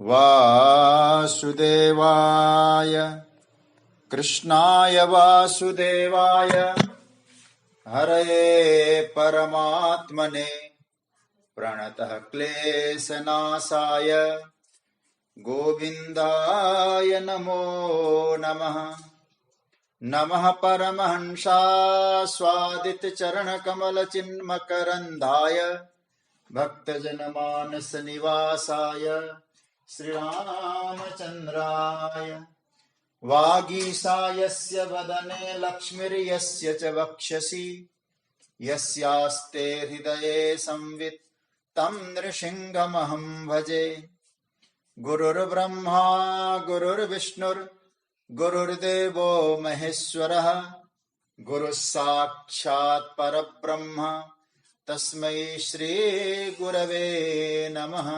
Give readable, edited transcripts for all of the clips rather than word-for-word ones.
वासुदेवाय कृष्णाय वासुदेवाय हरये परमात्मने प्रणतः क्लेशनाशाय गोविन्दाय नमो नमः। नमः परमहंसास्वादितचरणकमलचिन्मकरन्धाय भक्तजनमानसनिवासाय श्रीरामचन्द्राय वागीशायस्य वदने लक्ष्मीर्यस्य च वक्षसि यस्यास्ते हृदये संवित् तं नृसिंहमहं भजे। गुरुर्ब्रह्मा गुरुर्विष्णुर्गुरुर्देवो महेश्वरः गुरुः साक्षात् परब्रह्म तस्मै श्री गुरवे नमः।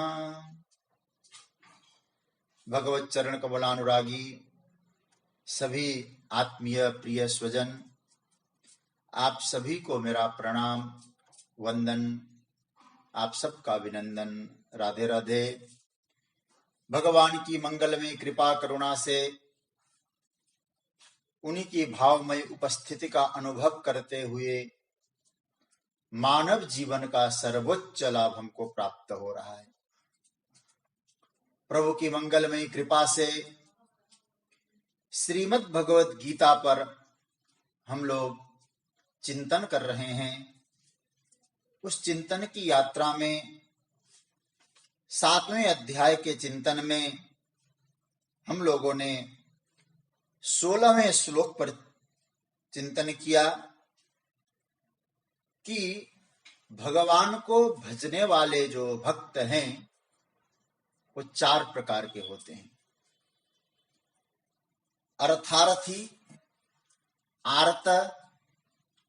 भगवत चरण कमलानुरागी सभी आत्मीय प्रिय स्वजन, आप सभी को मेरा प्रणाम वंदन, आप सबका अभिनंदन। राधे राधे। भगवान की मंगलमय कृपा करुणा से उन्हीं की भावमय उपस्थिति का अनुभव करते हुए मानव जीवन का सर्वोच्च लाभ हमको प्राप्त हो रहा है। प्रभु की मंगलमय कृपा से श्रीमद् भगवत गीता पर हम लोग चिंतन कर रहे हैं। उस चिंतन की यात्रा में 7वें अध्याय के चिंतन में हम लोगों ने 16वें श्लोक पर चिंतन किया कि भगवान को भजने वाले जो भक्त हैं वो 4 प्रकार के होते हैं। अर्थार्थी, आर्त,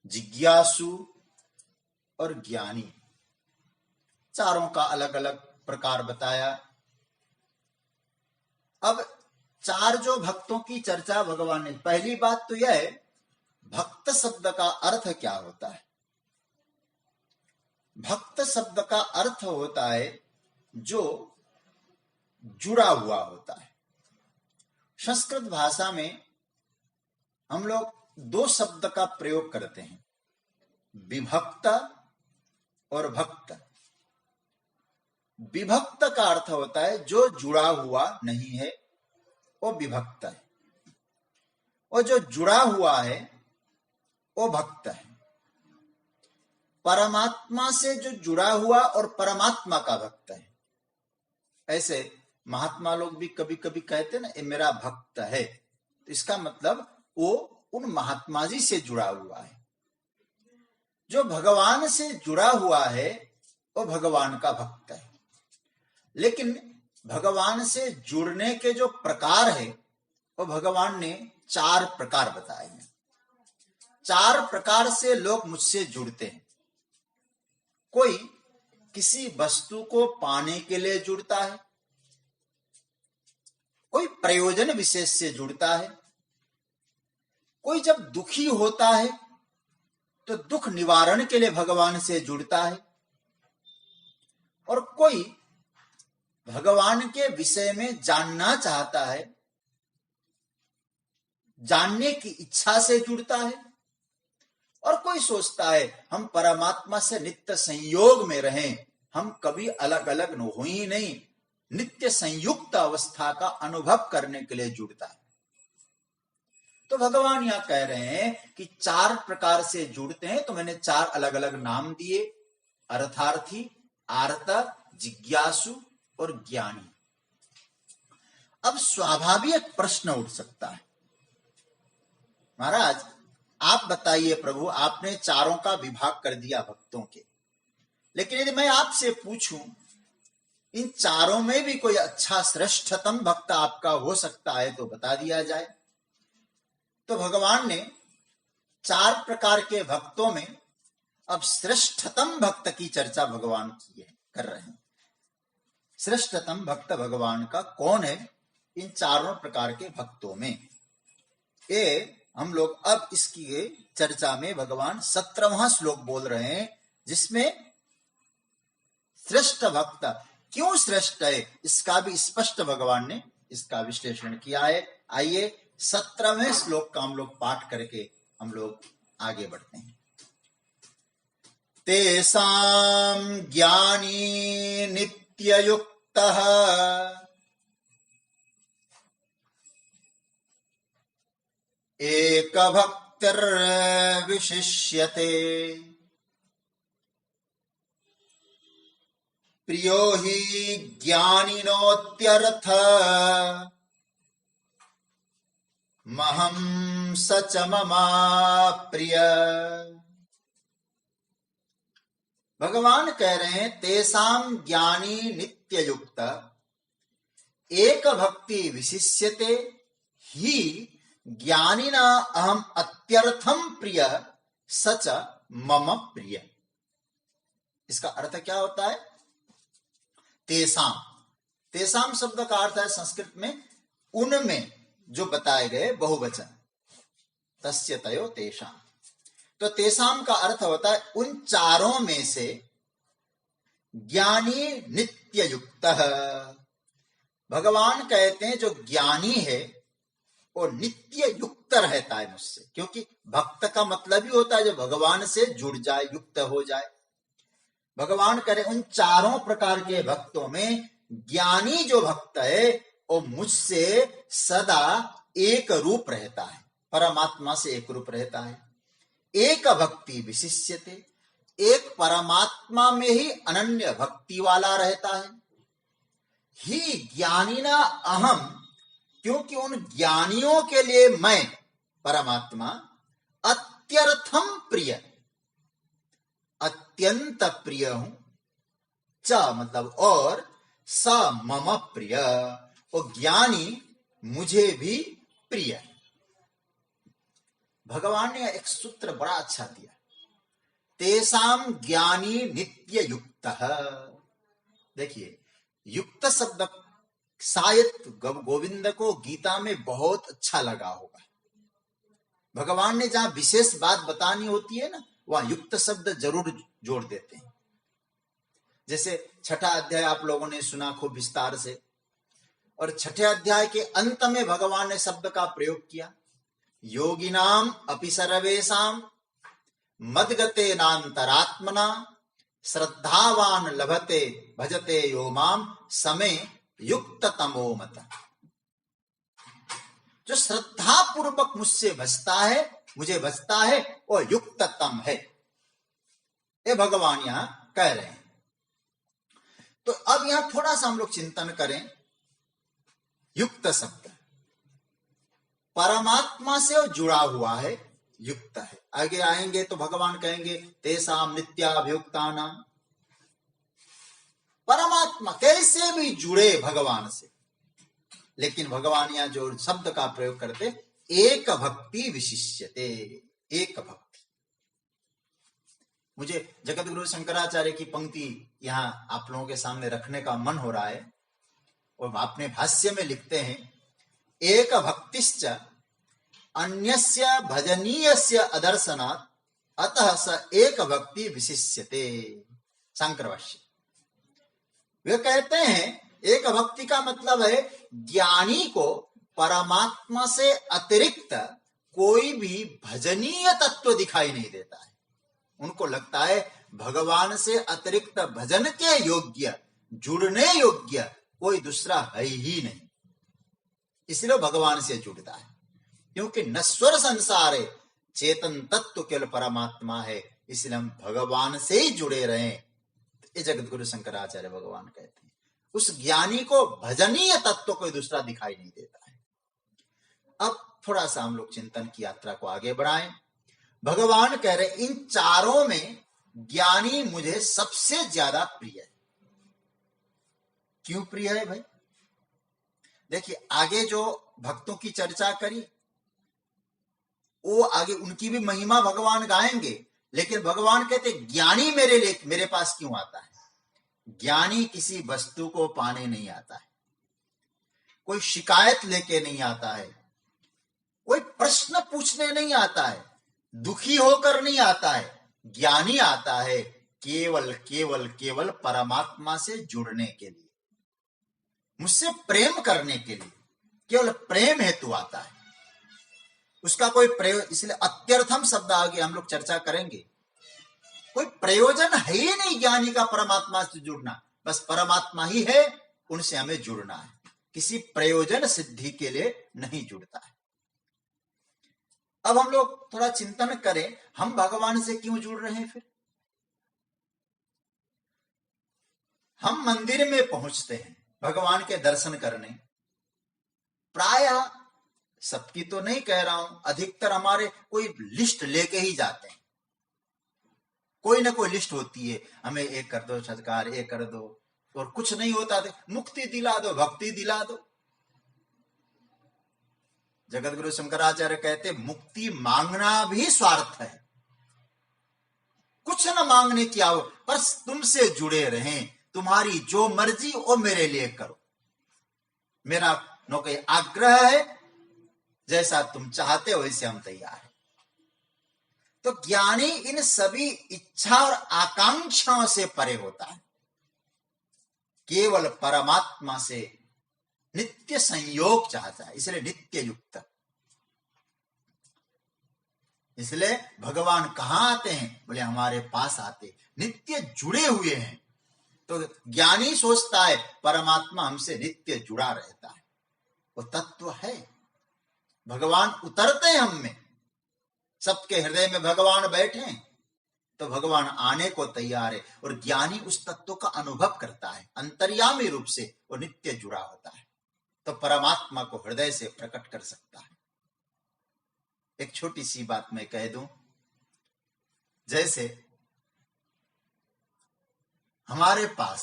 जिज्ञासु और ज्ञानी। चारों का अलग अलग प्रकार बताया। अब 4 जो भक्तों की चर्चा भगवान ने, पहली बात तो यह है भक्त शब्द का अर्थ क्या होता है। भक्त शब्द का अर्थ होता है जो जुड़ा हुआ होता है। संस्कृत भाषा में हम लोग 2 शब्द का प्रयोग करते हैं, विभक्त और भक्त। विभक्त का अर्थ होता है जो जुड़ा हुआ नहीं है, वो विभक्त है, और जो जुड़ा हुआ है वो भक्त है। परमात्मा से जो जुड़ा हुआ और परमात्मा का भक्त है। ऐसे महात्मा लोग भी कभी कभी कहते ना, ये मेरा भक्त है, तो इसका मतलब वो उन महात्मा जी से जुड़ा हुआ है। जो भगवान से जुड़ा हुआ है वो भगवान का भक्त है। लेकिन भगवान से जुड़ने के जो प्रकार है वो भगवान ने 4 प्रकार बताए हैं। 4 प्रकार से लोग मुझसे जुड़ते हैं। कोई किसी वस्तु को पाने के लिए जुड़ता है, कोई प्रयोजन विशेष से जुड़ता है, कोई जब दुखी होता है तो दुख निवारण के लिए भगवान से जुड़ता है, और कोई भगवान के विषय में जानना चाहता है, जानने की इच्छा से जुड़ता है, और कोई सोचता है हम परमात्मा से नित्य संयोग में रहें, हम कभी अलग अलग हो ही नहीं, नित्य संयुक्त अवस्था का अनुभव करने के लिए जुड़ता है। तो भगवान यहां कह रहे हैं कि 4 प्रकार से जुड़ते हैं। तो मैंने 4 अलग अलग नाम दिए, अर्थार्थी, आर्त, जिज्ञासु और ज्ञानी। अब स्वाभाविक प्रश्न उठ सकता है, महाराज आप बताइए प्रभु, आपने चारों का विभाग कर दिया भक्तों के, लेकिन यदि मैं आपसे पूछूं इन चारों में भी कोई अच्छा श्रेष्ठतम भक्त आपका हो सकता है तो बता दिया जाए। तो भगवान ने 4 प्रकार के भक्तों में अब श्रेष्ठतम भक्त की चर्चा भगवान की है, कर रहे हैं। श्रेष्ठतम भक्त भगवान का कौन है इन चारों प्रकार के भक्तों में, ये हम लोग अब इसकी चर्चा में भगवान 17वां श्लोक बोल रहे हैं, जिसमें श्रेष्ठ भक्त क्यों श्रेष्ठ है, इसका भी स्पष्ट भगवान ने इसका विश्लेषण किया है। आइए 17वें श्लोक का हम लोग पाठ करके हम लोग आगे बढ़ते हैं। तेषां ज्ञानी नित्ययुक्तः एकभक्तिर्विशिष्यते प्रियो हि ज्ञानिनोत्यर्थ महं स च ममा प्रिय। भगवान कह रहे हैं तेषां ज्ञानी नित्ययुक्त एक भक्ति विशिष्यते ही ज्ञानिना अहम अत्यर्थम प्रिय सच मम प्रिय। इसका अर्थ क्या होता है? तेसाम, तेसाम शब्द का अर्थ है संस्कृत में उनमें जो बताए गए बहुवचन, तस्य तयो तेषाम। तो तेसाम का अर्थ होता है उन चारों में से ज्ञानी नित्य युक्त। भगवान कहते हैं जो ज्ञानी है वो नित्य युक्त रहता है मुझसे, क्योंकि भक्त का मतलब ही होता है जो भगवान से जुड़ जाए, युक्त हो जाए। भगवान कह रहे उन चारों प्रकार के भक्तों में ज्ञानी जो भक्त है वो मुझसे सदा एक रूप रहता है, परमात्मा से एक रूप रहता है। एक भक्ति विशिष्यते, एक परमात्मा में ही अनन्य भक्ति वाला रहता है। ही ज्ञानिना अहम, क्योंकि उन ज्ञानियों के लिए मैं परमात्मा अत्यर्थम प्रिय, अत्यंत प्रिय हूं। च मतलब और, स मम प्रिय, वो ज्ञानी मुझे भी प्रिय है। भगवान ने एक सूत्र बड़ा अच्छा दिया, तेसाम ज्ञानी नित्य युक्त। देखिए युक्त शब्द शायद गोविंद को गीता में बहुत अच्छा लगा होगा। भगवान ने जहां विशेष बात बतानी होती है ना, वहां युक्त शब्द जरूर जोड़ देते हैं। जैसे छठा अध्याय आप लोगों ने सुना खूब विस्तार से, और छठे अध्याय के अंत में भगवान ने शब्द का प्रयोग किया, योगिनाम अपि सर्वेषां मद्गते नान्तरात्मना श्रद्धावान लभते भजते यो माम समे युक्त तमो मत। जो श्रद्धा पूर्वक मुझसे भजता है, मुझे भजता है, वो युक्ततम है, ये भगवान यहां कह रहे हैं। तो अब यहां थोड़ा सा हम लोग चिंतन करें। युक्त शब्द परमात्मा से वो जुड़ा हुआ है, युक्त है। आगे आएंगे तो भगवान कहेंगे तेसाम नित्याभियुक्तानाम। परमात्मा कैसे भी जुड़े भगवान से, लेकिन भगवान यहां जो शब्द का प्रयोग करते, एक भक्ति विशिष्यते, एक भक्ति। मुझे जगत गुरु शंकराचार्य की पंक्ति यहां आप लोगों के सामने रखने का मन हो रहा है, और अपने भाष्य में लिखते हैं, एक भक्तिश्च अन्यस्य भजनीयस्य अदर्शनात् अतः स एक भक्ति विशिष्यते। शंकर भाष्य वे कहते हैं एक भक्ति का मतलब है ज्ञानी को परमात्मा से अतिरिक्त कोई भी भजनीय तत्व दिखाई नहीं देता है। उनको लगता है भगवान से अतिरिक्त भजन के योग्य, जुड़ने योग्य कोई दूसरा है ही नहीं, इसलिए भगवान से जुड़ता है। क्योंकि नश्वर संसार है, चेतन तत्व केवल परमात्मा है, इसलिए हम भगवान से ही जुड़े रहें। ये जगत गुरु शंकराचार्य भगवान कहते हैं उस ज्ञानी को भजनीय तत्व कोई दूसरा दिखाई नहीं देता है। अब थोड़ा सा हम लोग चिंतन की यात्रा को आगे बढ़ाएं। भगवान कह रहे इन चारों में ज्ञानी मुझे सबसे ज्यादा प्रिय है। क्यों प्रिय है भाई? देखिए आगे जो भक्तों की चर्चा करी, वो आगे उनकी भी महिमा भगवान गाएंगे, लेकिन भगवान कहते ज्ञानी मेरे पास क्यों आता है? ज्ञानी किसी वस्तु को पाने नहीं आता है, कोई शिकायत लेके नहीं आता है, कोई प्रश्न पूछने नहीं आता है, दुखी होकर नहीं आता है। ज्ञानी आता है केवल केवल केवल परमात्मा से जुड़ने के लिए। मुझसे प्रेम करने के लिए, केवल प्रेम हेतु आता है। उसका कोई प्रयोजन, इसलिए अत्यर्थम शब्द आगे हम लोग चर्चा करेंगे। कोई प्रयोजन है ही नहीं ज्ञानी का परमात्मा से जुड़ना, बस परमात्मा ही है, उनसे हमें जुड़ना है, किसी प्रयोजन सिद्धि के लिए नहीं जुड़ता है। अब हम लोग थोड़ा चिंतन करें, हम भगवान से क्यों जुड़ रहे हैं? फिर हम मंदिर में पहुंचते हैं भगवान के दर्शन करने, प्राय सबकी तो नहीं कह रहा हूं, अधिकतर हमारे कोई लिस्ट लेके ही जाते हैं। कोई ना कोई लिस्ट होती है, हमें एक कर दो सत्कार, एक कर दो, और कुछ नहीं होता तो मुक्ति दिला दो, भक्ति दिला दो। जगत गुरु शंकराचार्य कहते मुक्ति मांगना भी स्वार्थ है, कुछ न मांगने की आओ, पर तुमसे जुड़े रहें, तुम्हारी जो मर्जी वो मेरे लिए करो, मेरा न कोई आग्रह है, जैसा तुम चाहते हो वैसे हम तैयार हैं। तो ज्ञानी इन सभी इच्छा और आकांक्षाओं से परे होता है, केवल परमात्मा से नित्य संयोग चाहता है, इसलिए नित्य युक्त। इसलिए भगवान कहां आते हैं? बोले हमारे पास आते, नित्य जुड़े हुए हैं। तो ज्ञानी सोचता है परमात्मा हमसे नित्य जुड़ा रहता है, वो तत्व है। भगवान उतरते हैं हम में, सबके हृदय में भगवान बैठे, तो भगवान आने को तैयार है, और ज्ञानी उस तत्व का अनुभव करता है, अंतर्यामी रूप से वो नित्य जुड़ा होता है, तो परमात्मा को हृदय से प्रकट कर सकता है। एक छोटी सी बात मैं कह दूं, जैसे हमारे पास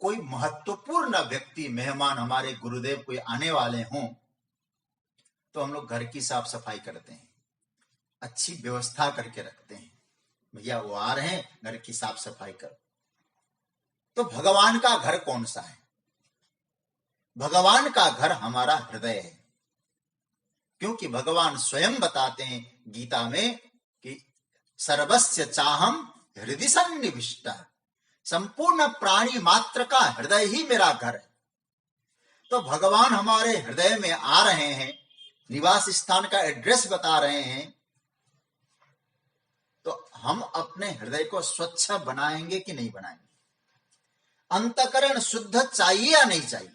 कोई महत्वपूर्ण व्यक्ति, मेहमान, हमारे गुरुदेव कोई आने वाले हों, तो हम लोग घर की साफ सफाई करते हैं, अच्छी व्यवस्था करके रखते हैं, भैया वो आ रहे हैं, घर की साफ सफाई करो। तो भगवान का घर कौन सा है? भगवान का घर हमारा हृदय है, क्योंकि भगवान स्वयं बताते हैं गीता में कि सर्वस्य चाहम हृदय सन्निविष्ट, संपूर्ण प्राणी मात्र का हृदय ही मेरा घर है। तो भगवान हमारे हृदय में आ रहे हैं, निवास स्थान का एड्रेस बता रहे हैं, तो हम अपने हृदय को स्वच्छ बनाएंगे कि नहीं बनाएंगे? अंतःकरण शुद्ध चाहिए या नहीं चाहिए?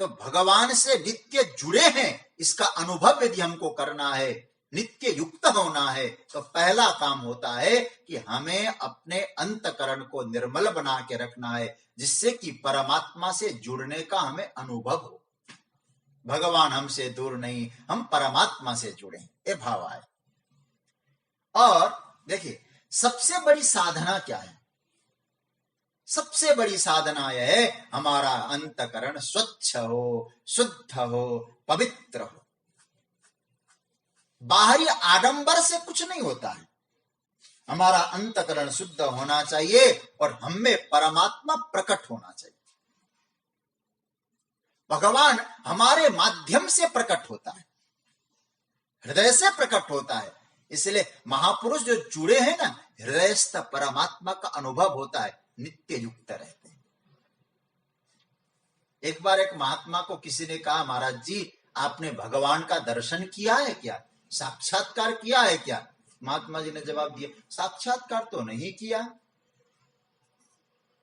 तो भगवान से नित्य जुड़े हैं, इसका अनुभव यदि हमको करना है, नित्य युक्त होना है, तो पहला काम होता है कि हमें अपने अंतःकरण को निर्मल बना के रखना है, जिससे कि परमात्मा से जुड़ने का हमें अनुभव हो। भगवान हमसे दूर नहीं, हम परमात्मा से जुड़े, ये भाव आए। और देखिए, सबसे बड़ी साधना क्या है? सबसे बड़ी साधना यह है हमारा अंतःकरण स्वच्छ हो, शुद्ध हो, पवित्र हो। बाहरी आडंबर से कुछ नहीं होता है, हमारा अंतःकरण शुद्ध होना चाहिए और हम में परमात्मा प्रकट होना चाहिए। भगवान हमारे माध्यम से प्रकट होता है, हृदय से प्रकट होता है। इसलिए महापुरुष जो जुड़े हैं ना, हृदयस्थ परमात्मा का अनुभव होता है, नित्य युक्त रहते हैं। एक बार एक महात्मा को किसी ने कहा, महाराज जी आपने भगवान का दर्शन किया है क्या, साक्षात्कार किया है क्या? महात्मा जी ने जवाब दिया, साक्षात्कार तो नहीं किया।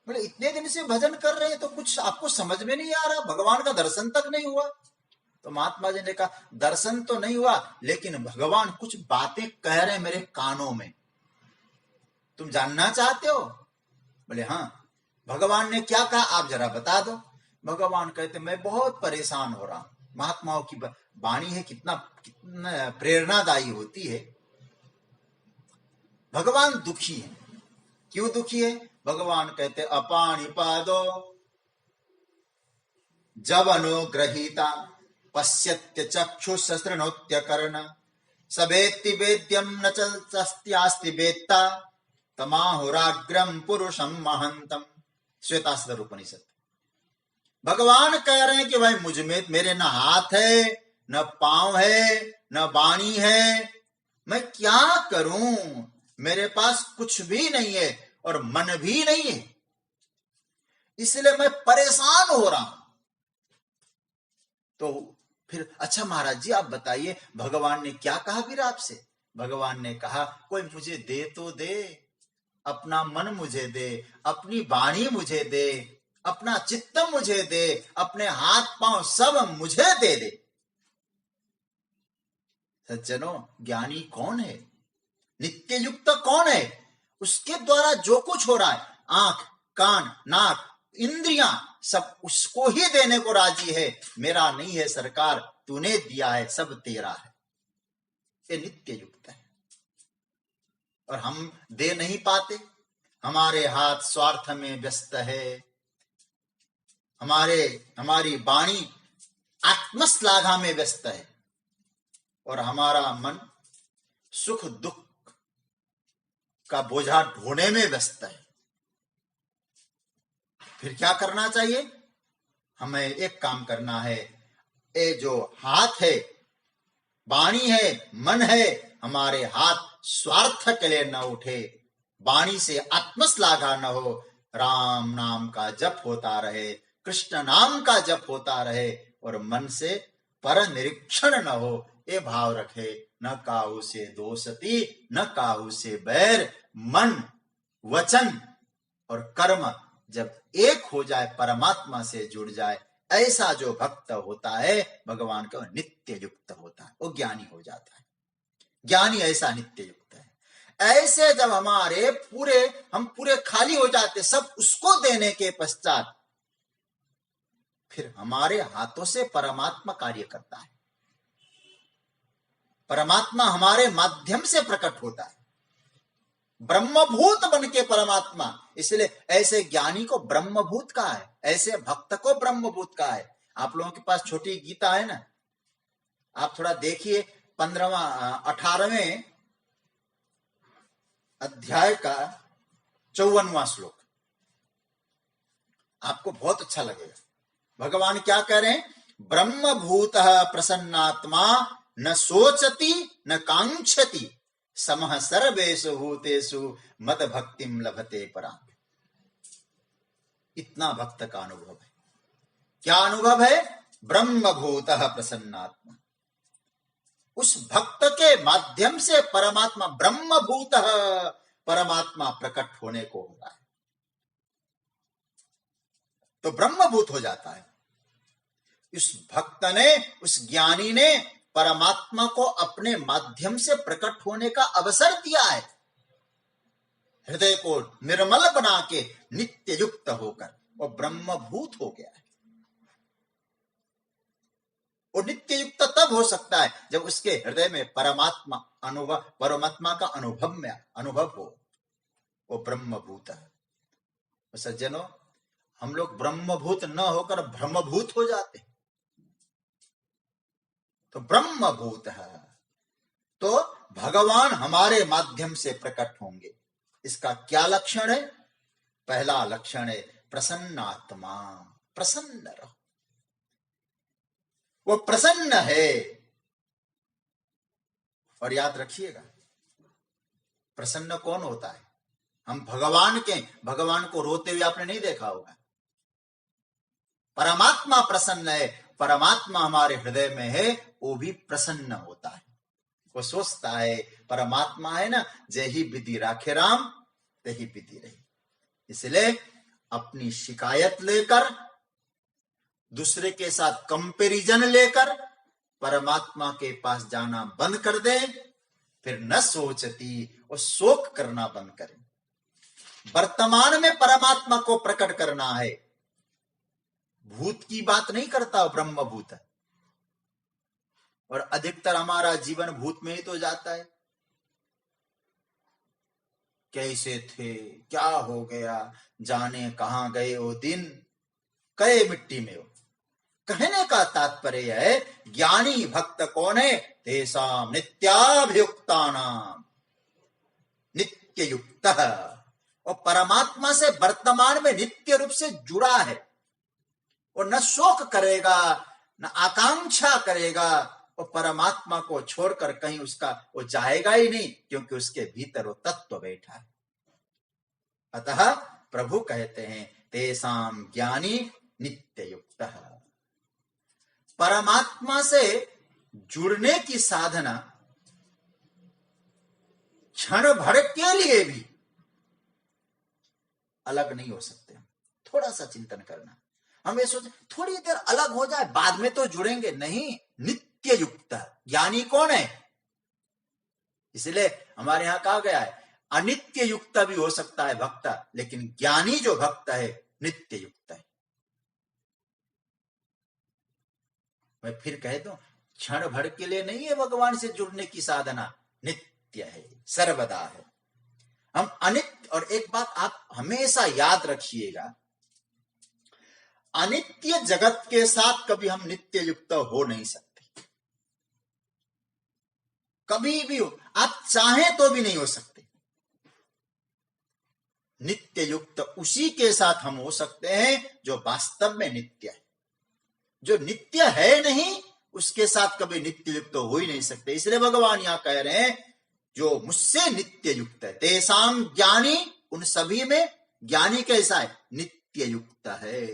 बोले इतने दिन से भजन कर रहे हैं तो कुछ आपको समझ में नहीं आ रहा, भगवान का दर्शन तक नहीं हुआ? तो महात्मा जी ने कहा, दर्शन तो नहीं हुआ, लेकिन भगवान कुछ बातें कह रहे हैं मेरे कानों में, तुम जानना चाहते हो? बोले हाँ। भगवान ने क्या कहा आप जरा बता दो। भगवान कहते मैं बहुत परेशान हो रहा हूं। महात्माओं की वाणी है, कितना प्रेरणादायी होती है। भगवान दुखी है। क्यों दुखी है? भगवान कहते अपाणिपादो जब अनुग्रहीता पश्यत्य चक्षुष शृणोत्य कर्ण सबेत्ति वेद्यम न चस्त्यास्ति वेत्ता तमाहुराग्रम पुरुषम महंतम। श्वेताश्वतर उपनिषद। भगवान कह रहे हैं कि भाई मुझ में मेरे न हाथ है, न पांव है, न वाणी है, मैं क्या करूं? मेरे पास कुछ भी नहीं है और मन भी नहीं है। इसलिए मैं परेशान हो रहा हूं। तो फिर अच्छा महाराज जी आप बताइए भगवान ने क्या कहा फिर आपसे? भगवान ने कहा कोई मुझे दे तो दे, अपना मन मुझे दे, अपनी वाणी मुझे दे, अपना चित्त मुझे दे, अपने हाथ पांव सब मुझे दे दे। सज्जनों, ज्ञानी कौन है? नित्य युक्त कौन है? उसके द्वारा जो कुछ हो रहा है, आंख, कान, नाक, इंद्रियां, सब उसको ही देने को राजी है। मेरा नहीं है सरकार, तूने दिया है, सब तेरा है। ये नित्य युक्त है। और हम दे नहीं पाते, हमारे हाथ स्वार्थ में व्यस्त है, हमारी वाणी आत्मश्लाघा में व्यस्त है, और हमारा मन सुख दुख का बोझा ढोने में व्यस्त है। फिर क्या करना चाहिए? हमें एक काम करना है, ये जो हाथ है, वाणी है, मन है, हमारे हाथ स्वार्थ के लिए न उठे, वाणी से आत्मश्लाघा न हो, राम नाम का जप होता रहे, कृष्ण नाम का जप होता रहे, और मन से पर निरीक्षण न हो, ये भाव रखे, न काहू से दोषती, न काहू से बैर। मन, वचन और कर्म जब एक हो जाए, परमात्मा से जुड़ जाए, ऐसा जो भक्त होता है भगवान का नित्य युक्त होता है, वो ज्ञानी हो जाता है। ज्ञानी ऐसा नित्य युक्त है। ऐसे जब हम पूरे खाली हो जाते, सब उसको देने के पश्चात फिर हमारे हाथों से परमात्मा कार्य करता है। परमात्मा हमारे माध्यम से प्रकट होता है, ब्रह्मभूत बन के परमात्मा। इसलिए ऐसे ज्ञानी को ब्रह्मभूत कहा है, ऐसे भक्त को ब्रह्मभूत कहा है। आप लोगों के पास छोटी गीता है ना, आप थोड़ा देखिए 18वें अध्याय का 54वां श्लोक, आपको बहुत अच्छा लगेगा। भगवान क्या कह रहे हैं? ब्रह्मभूत प्रसन्नात्मा न सोचती न कांक्षति, समः सर्वेषु भूतेषु मद भक्तिम लभते परां। इतना भक्त का अनुभव है। क्या अनुभव है? ब्रह्मभूत प्रसन्नात्मा। उस भक्त के माध्यम से परमात्मा, ब्रह्मभूत परमात्मा प्रकट होने को हो रहा है, तो ब्रह्मभूत हो जाता है। उस भक्त ने, उस ज्ञानी ने परमात्मा को अपने माध्यम से प्रकट होने का अवसर दिया है। हृदय को निर्मल बना के नित्य युक्त होकर वो ब्रह्मभूत हो गया है। वो नित्य युक्त तब हो सकता है जब उसके हृदय में परमात्मा का अनुभव हो, वो ब्रह्मभूत है। तो सज्जनों, हम लोग ब्रह्मभूत न होकर ब्रह्मभूत हो जाते, तो ब्रह्मभूत है तो भगवान हमारे माध्यम से प्रकट होंगे। इसका क्या लक्षण है? पहला लक्षण है प्रसन्नात्मा, प्रसन्न रहो। वो प्रसन्न है। और याद रखिएगा, प्रसन्न कौन होता है? हम भगवान को रोते हुए आपने नहीं देखा होगा। परमात्मा प्रसन्न है, परमात्मा हमारे हृदय में है, वो भी प्रसन्न होता है। वो सोचता है परमात्मा है ना, जही विधि राखे राम तही विधि रही। इसलिए अपनी शिकायत लेकर, दूसरे के साथ कंपैरिजन लेकर परमात्मा के पास जाना बंद कर दे, फिर न सोचती और शोक करना बंद करें। वर्तमान में परमात्मा को प्रकट करना है। भूत की बात नहीं करता, ब्रह्मभूत है। और अधिकतर हमारा जीवन भूत में ही तो जाता है। कैसे थे, क्या हो गया, जाने कहां गए वो दिन, कहे मिट्टी में हो। कहने का तात्पर्य है, ज्ञानी भक्त कौन है? तेषां नित्याभियुक्तानां, नित्य युक्त, और परमात्मा से वर्तमान में नित्य रूप से जुड़ा है। और न शोक करेगा, न आकांक्षा करेगा, और परमात्मा को छोड़कर कहीं उसका वो जाएगा ही नहीं, क्योंकि उसके भीतर वो तत्व बैठा है। अतः प्रभु कहते हैं तेषां ज्ञानी नित्य युक्त। परमात्मा से जुड़ने की साधना क्षण भर के लिए भी अलग नहीं हो सकते। थोड़ा सा चिंतन करना, हम ये सोचे थोड़ी देर अलग हो जाए बाद में तो जुड़ेंगे, नहीं, नित्य युक्त। ज्ञानी कौन है? इसलिए हमारे यहां कहा गया है अनित्य युक्त भी हो सकता है भक्त, लेकिन ज्ञानी जो भक्त है नित्य युक्त है। मैं फिर कह दूं, क्षण भर के लिए नहीं है भगवान से जुड़ने की साधना, नित्य है, सर्वदा है। हम अनित्य, और एक बात आप हमेशा याद रखिएगा, अनित्य जगत के साथ कभी हम नित्य युक्त हो नहीं सकते, कभी भी हो, आप चाहें तो भी नहीं हो सकते। नित्य युक्त उसी के साथ हम हो सकते हैं जो वास्तव में नित्य है। जो नित्य है नहीं उसके साथ कभी नित्य युक्त हो ही नहीं सकते। इसलिए भगवान यहां कह रहे हैं जो मुझसे नित्य युक्त है, तेषां ज्ञानी, उन सभी में ज्ञानी कैसा है? नित्य युक्त है।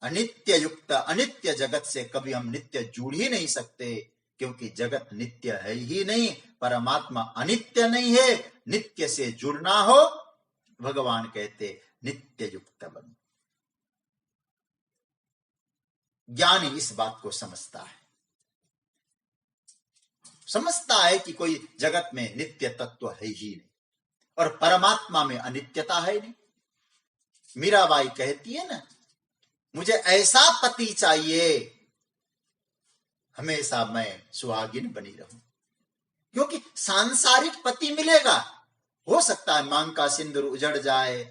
अनित्य युक्त, अनित्य जगत से कभी हम नित्य जुड़ ही नहीं सकते, क्योंकि जगत नित्य है ही नहीं, परमात्मा अनित्य नहीं है। नित्य से जुड़ना हो, भगवान कहते नित्य युक्त बनो। ज्ञानी इस बात को समझता है, समझता है कि कोई जगत में नित्य तत्व है ही नहीं और परमात्मा में अनित्यता है नहीं। मीराबाई कहती है ना, मुझे ऐसा पति चाहिए हमेशा मैं सुहागिन बनी रहूं। क्योंकि सांसारिक पति मिलेगा, हो सकता है मांग का सिंदूर उजड़ जाए,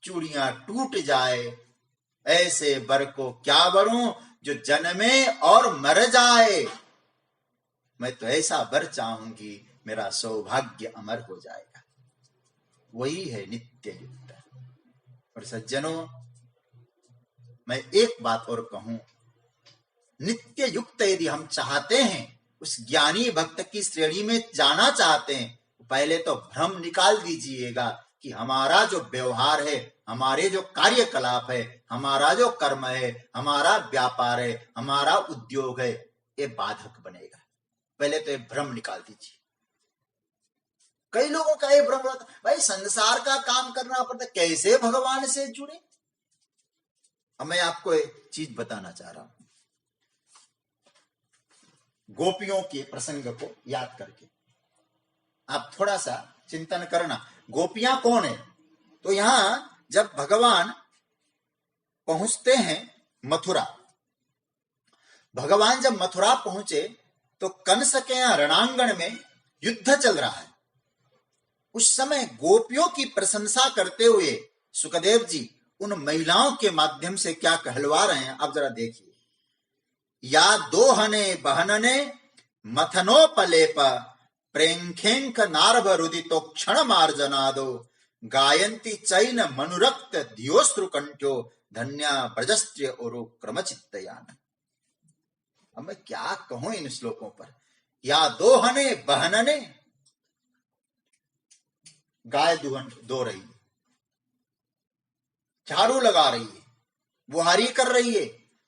चूड़ियां टूट जाए, ऐसे वर को क्या वरूं जो जन्मे और मर जाए। मैं तो ऐसा वर चाहूंगी मेरा सौभाग्य अमर हो जाएगा। वही है नित्य युक्त। और सज्जनों, मैं एक बात और कहूं, नित्य युक्त यदि हम चाहते हैं, उस ज्ञानी भक्त की श्रेणी में जाना चाहते हैं, पहले तो भ्रम निकाल दीजिएगा कि हमारा जो व्यवहार है, हमारे जो कार्यकलाप है, हमारा जो कर्म है, हमारा व्यापार है, हमारा उद्योग है, ये बाधक बनेगा। पहले तो ये भ्रम निकाल दीजिए। कई लोगों का ये भ्रम रहता, भाई संसार का काम करना पड़ता, कैसे भगवान से जुड़े। अब मैं आपको एक चीज बताना चाह रहा हूं, गोपियों के प्रसंग को याद करके आप थोड़ा सा चिंतन करना। गोपियां कौन है? तो यहां जब भगवान पहुंचते हैं मथुरा, भगवान जब मथुरा पहुंचे तो कंस के यहां रणांगण में युद्ध चल रहा है। उस समय गोपियों की प्रशंसा करते हुए सुखदेव जी उन महिलाओं के माध्यम से क्या कहलवा रहे हैं, आप जरा देखिए। या दोहने बहनने मथनोपलेप प्रेंखेंक नारभ रुदितो क्षण मार्जनादो गायंती चैन मनुरक्त धियोस्त्रु कंठ्यो धन्या ब्रजस्त्य और क्रमचित्तयान। अब मैं क्या कहूं इन श्लोकों पर। या दोहने बहनने, गाय दो रही है, झाड़ू लगा रही है, बुहारी कर रही है,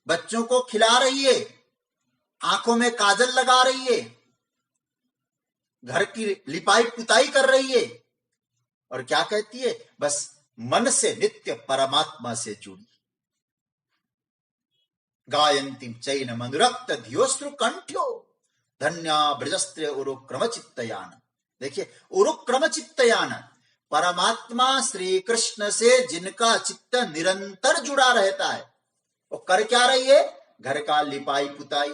बच्चों को खिला रही है, आंखों में काजल लगा रही है, घर की लिपाई पुताई कर रही है, और क्या कहती है? बस मन से नित्य परमात्मा से जुड़ी। गायंती चैन मनुरक्त धियोस्त्रु कंठ्यो धन्या ब्रजस्त्र उरुक्रम चित्तयान। देखिए, उरुक्रम चित्तयान, परमात्मा श्री कृष्ण से जिनका चित्त निरंतर जुड़ा रहता है, वो कर क्या रही है? घर का लिपाई पुताई,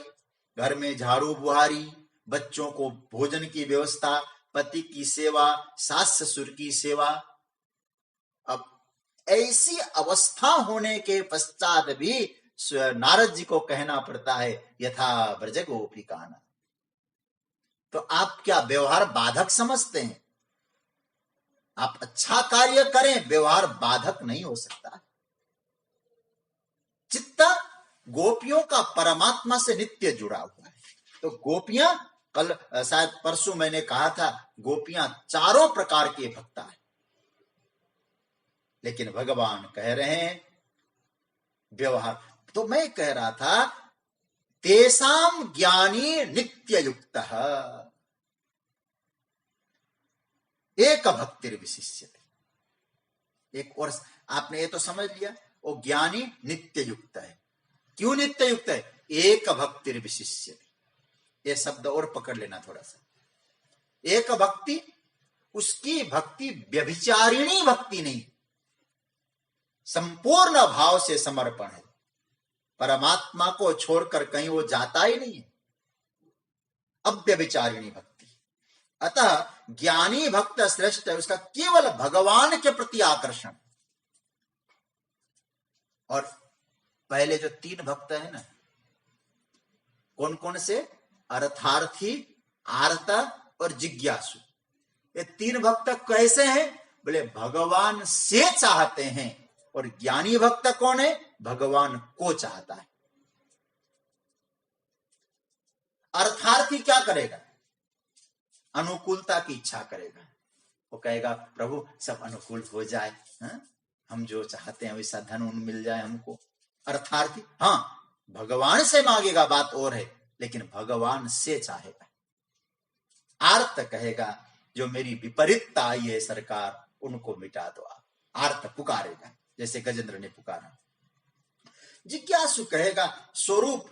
घर में झाड़ू बुहारी, बच्चों को भोजन की व्यवस्था, पति की सेवा, सास ससुर की सेवा। अब ऐसी अवस्था होने के पश्चात भी नारद जी को कहना पड़ता है यथा ब्रज गोपिकान। तो आप क्या व्यवहार बाधक समझते हैं? आप अच्छा कार्य करें, व्यवहार बाधक नहीं हो सकता। चित्त गोपियों का परमात्मा से नित्य जुड़ा हुआ है। तो गोपियां, कल शायद परसों मैंने कहा था, गोपियां चारों प्रकार के भक्ता है, लेकिन भगवान कह रहे हैं व्यवहार। तो मैं कह रहा था तेषां ज्ञानी नित्य युक्त एक भक्तिर विशिष्यते। एक और आपने ये तो समझ लिया, वो ज्ञानी नित्य युक्त है। क्यों नित्य युक्त है? एक भक्तिर विशिष्यते। ये शब्द और पकड़ लेना थोड़ा सा। एक भक्ति, उसकी भक्ति व्यभिचारिणी भक्ति नहीं, संपूर्ण भाव से समर्पण है। परमात्मा को छोड़कर कहीं वो जाता ही नहीं है। अव्यभिचारिणी भक्ति। अतः ज्ञानी भक्त श्रेष्ठ है, उसका केवल भगवान के प्रति आकर्षण। और पहले जो 3 भक्त है ना, कौन कौन से? अर्थार्थी, आर्त और जिज्ञासु। ये 3 भक्त कैसे हैं? बोले भगवान से चाहते हैं। और ज्ञानी भक्त कौन है? भगवान को चाहता है। अर्थार्थी क्या करेगा? अनुकूलता की इच्छा करेगा। वो कहेगा प्रभु सब अनुकूल हो जाए, हम जो चाहते हैं वैसा धन मिल जाए हमको। अर्थार्थी हाँ भगवान से मांगेगा, बात और है, लेकिन भगवान से चाहेगा। आर्त कहेगा जो मेरी विपरीतता आई है सरकार, उनको मिटा दो आप। आर्त पुकारेगा, जैसे गजेंद्र ने पुकारा। जिज्ञासु कहेगा स्वरूप,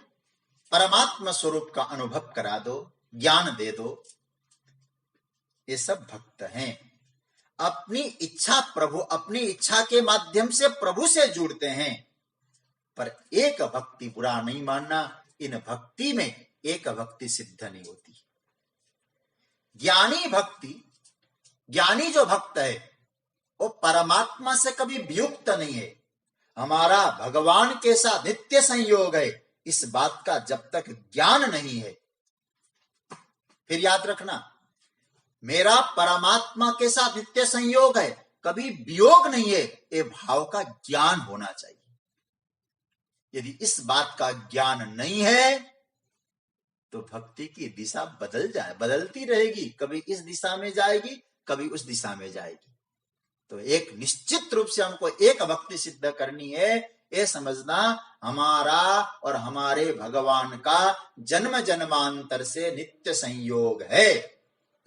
परमात्मा स्वरूप का अनुभव करा दो, ज्ञान दे दो। ये सब भक्त हैं। अपनी इच्छा प्रभु, अपनी इच्छा के माध्यम से प्रभु से जुड़ते हैं। पर एक भक्ति, बुरा नहीं मानना, इन भक्ति में एक भक्ति सिद्ध नहीं होती। ज्ञानी भक्ति, ज्ञानी जो भक्त है वो परमात्मा से कभी वियुक्त नहीं है। हमारा भगवान के साथ नित्य संयोग है, इस बात का जब तक ज्ञान नहीं है। फिर याद रखना, मेरा परमात्मा के साथ नित्य संयोग है, कभी वियोग नहीं है, ये भाव का ज्ञान होना चाहिए। यदि इस बात का ज्ञान नहीं है तो भक्ति की दिशा बदलती रहेगी। कभी इस दिशा में जाएगी, कभी उस दिशा में जाएगी। तो एक निश्चित रूप से हमको एक भक्ति सिद्ध करनी है। ये समझना हमारा और हमारे भगवान का जन्म जन्मांतर से नित्य संयोग है,